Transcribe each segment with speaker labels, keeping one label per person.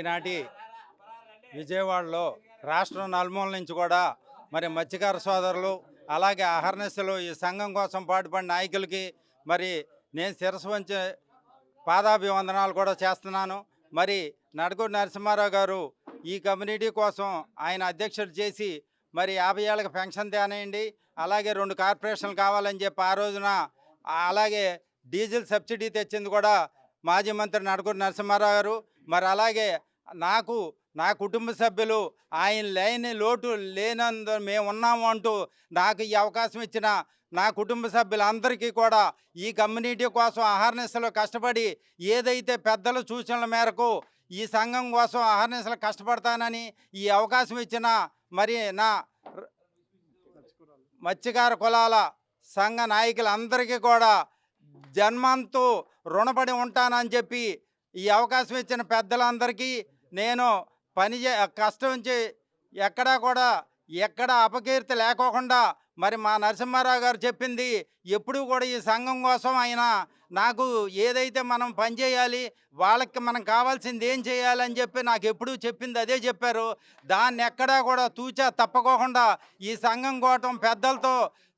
Speaker 1: ఈనాటి విజయవాడలో రాష్ట్రం నలుమూల నుంచి కూడా మరి మత్స్యకార సోదరులు అలాగే అహర్నిశలు ఈ సంఘం కోసం పాటుపడిన నాయకులకి మరి నేను శిరస్సు వంచి పాదాభివందనాలు కూడా చేస్తున్నాను. మరి నడకూరి నరసింహారావు గారు ఈ కమ్యూనిటీ కోసం ఆయన అధ్యక్షుడు చేసి మరి 50 ఏళ్ళకి పెన్షన్ తేనేయండి, అలాగే 2 కార్పొరేషన్లు కావాలని చెప్పి ఆ రోజున, అలాగే డీజిల్ సబ్సిడీ తెచ్చింది కూడా మాజీ మంత్రి నడకూరి నరసింహారావు గారు. మరి అలాగే నా కుటుంబ సభ్యులు ఆయన లేని లోటు లేనందు మేము ఉన్నాము అంటూ నాకు ఈ అవకాశం ఇచ్చిన నా కుటుంబ సభ్యులందరికీ కూడా ఈ కమ్యూనిటీ కోసం అహర్నిశలు కష్టపడి ఏదైతే పెద్దల సూచనల మేరకు ఈ సంఘం కోసం అహర్నిశలు కష్టపడతానని ఈ అవకాశం ఇచ్చిన మరి నా మత్స్యకార కులాల సంఘ నాయకులందరికీ కూడా జన్మంతో రుణపడి ఉంటానని చెప్పి ఈ అవకాశం ఇచ్చిన పెద్దలందరికీ నేను కష్టం ఎక్కడ అపకీర్తి లేకోకుండా మరి మా నరసింహారావు గారు చెప్పింది ఎప్పుడూ కూడా ఈ సంఘం కోసం ఆయన నాకు ఏదైతే మనం పనిచేయాలి, వాళ్ళకి మనం కావాల్సింది ఏం చేయాలని చెప్పి నాకు ఎప్పుడూ చెప్పింది అదే చెప్పారు. దాన్ని ఎక్కడా కూడా తూచా తప్పకోకుండా ఈ సంఘం కోసం పెద్దలతో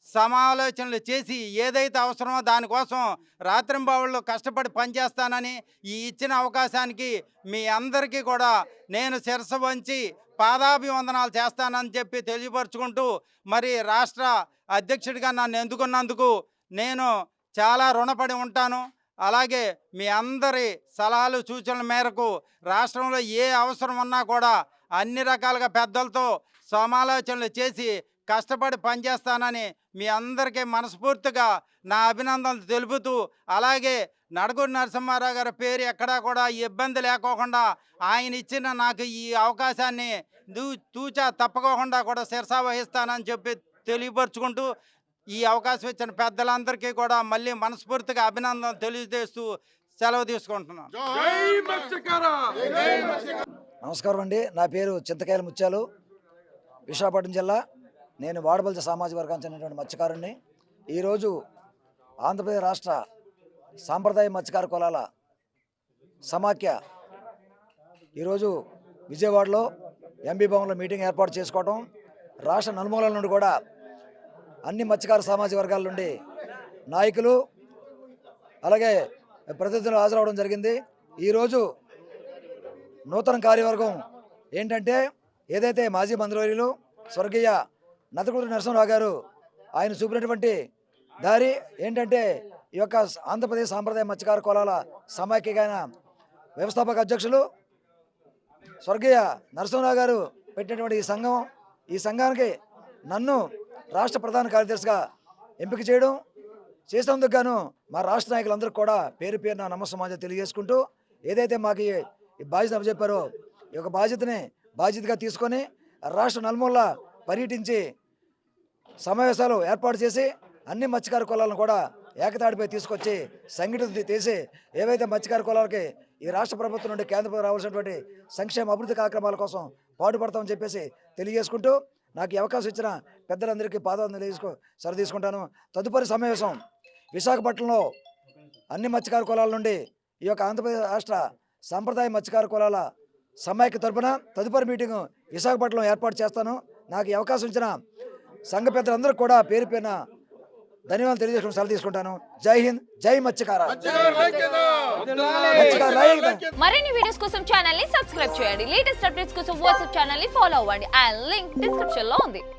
Speaker 1: సమాలోచనలు చేసి ఏదైతే అవసరమో దానికోసం రాత్రింబావుళ్ళు కష్టపడి పనిచేస్తానని ఈ ఇచ్చిన అవకాశానికి మీ అందరికీ కూడా నేను శిరస్సు వంచి పాదాభివందనాలు చేస్తానని చెప్పి తెలియపరుచుకుంటూ, మరి రాష్ట్ర అధ్యక్షుడిగా నన్ను ఎన్నుకున్నందుకు నేను చాలా రుణపడి ఉంటాను. అలాగే మీ అందరి సలహాలు సూచనల మేరకు రాష్ట్రంలో ఏ అవసరం ఉన్నా కూడా అన్ని రకాలుగా పెద్దలతో సమాలోచనలు చేసి కష్టపడి పనిచేస్తానని మీ అందరికీ మనస్ఫూర్తిగా నా అభినందనలు తెలుపుతూ, అలాగే నడకూరి నరసింహారావు గారి పేరు ఎక్కడా కూడా ఇబ్బంది లేకోకుండా ఆయన ఇచ్చిన నాకు ఈ అవకాశాన్ని తూచా తప్పకోకుండా కూడా శిరసా వహిస్తానని చెప్పి తెలియపరుచుకుంటూ, ఈ అవకాశం ఇచ్చిన పెద్దలందరికీ కూడా మళ్ళీ మనస్ఫూర్తిగా అభినందనలు తెలియజేస్తూ సెలవు తీసుకుంటున్నాను.
Speaker 2: నమస్కారం అండి. నా పేరు చింతకాయల ముత్యాలు, విశాఖపట్నం జిల్లా. నేను వాడబల్జ సామాజిక వర్గానికి చెందినటువంటి మత్స్యకారుణ్ణి. ఈరోజు ఆంధ్రప్రదేశ్ రాష్ట్ర సాంప్రదాయ మత్స్యకార కులాల సమాఖ్య ఈరోజు విజయవాడలో ఎంబీ భవన్లో మీటింగ్ ఏర్పాటు చేసుకోవడం, రాష్ట్ర నలుమూలల నుండి కూడా అన్ని మత్స్యకార సామాజిక వర్గాల నుండి నాయకులు అలాగే ప్రతినిధులు హాజరవడం జరిగింది. ఈరోజు నూతన కార్యవర్గం ఏంటంటే, ఏదైతే మాజీ మంత్రివర్యులు స్వర్గీయ నడకూరి నరసింహారావు గారు ఆయన చూపినటువంటి దారి ఏంటంటే, ఈ యొక్క ఆంధ్రప్రదేశ్ సాంప్రదాయ మత్స్యకార కులాల సమాఖ్యమైన వ్యవస్థాపక అధ్యక్షులు స్వర్గీయ నరసింహారావు గారు పెట్టినటువంటి ఈ సంఘానికి నన్ను రాష్ట్ర ప్రధాన కార్యదర్శిగా ఎంపిక చేసినందుకు గాను మా రాష్ట్ర నాయకులందరికీ కూడా పేరు పేరున నమస్సమాజం తెలియజేసుకుంటూ, ఏదైతే మాకు ఈ బాధ్యత చెప్పారో ఈ యొక్క బాధ్యతగా తీసుకొని రాష్ట్ర నలుమూల పర్యటించి సమావేశాలు ఏర్పాటు చేసి అన్ని మత్స్యకార కులాలను కూడా ఏకతాడిపై తీసుకొచ్చి సంఘటిత చేసి ఏవైతే మత్స్యకార కులాలకి ఈ రాష్ట్ర ప్రభుత్వం నుండి కేంద్ర ప్రభుత్వం రావాల్సినటువంటి సంక్షేమ అభివృద్ధి కార్యక్రమాల కోసం పాటుపడతామని చెప్పేసి తెలియజేసుకుంటూ, నాకు ఈ అవకాశం ఇచ్చిన పెద్దలందరికీ పాదాలు సరి తీసుకుంటాను. తదుపరి సమావేశం విశాఖపట్నంలో అన్ని మత్స్యకార కులాల నుండి ఈ యొక్క ఆంధ్రప్రదేశ్ రాష్ట్ర సాంప్రదాయ మత్స్యకార కులాల సమాఖ్య తరపున తదుపరి మీటింగ్ విశాఖపట్నంలో ఏర్పాటు చేస్తాను. నాకు ఈ అవకాశం ఇచ్చిన సంఘ పెద్దలందరికీ కూడా పేరు పేరున ధన్యవాదాలు తెలియజేసుకుని సెలవు తీసుకుంటాను. జై హింద్, జై మత్స్యకార.
Speaker 3: మరిన్ని వీడియోస్ కోసం ఛానల్ ని సబ్స్క్రైబ్ చేయండి. లేటెస్ట్ అప్డేట్స్ కోసం వాట్సాప్ ఛానల్ ని ఫాలో అవ్వండి. ఆ లింక్ డిస్క్రిప్షన్ లో ఉంది.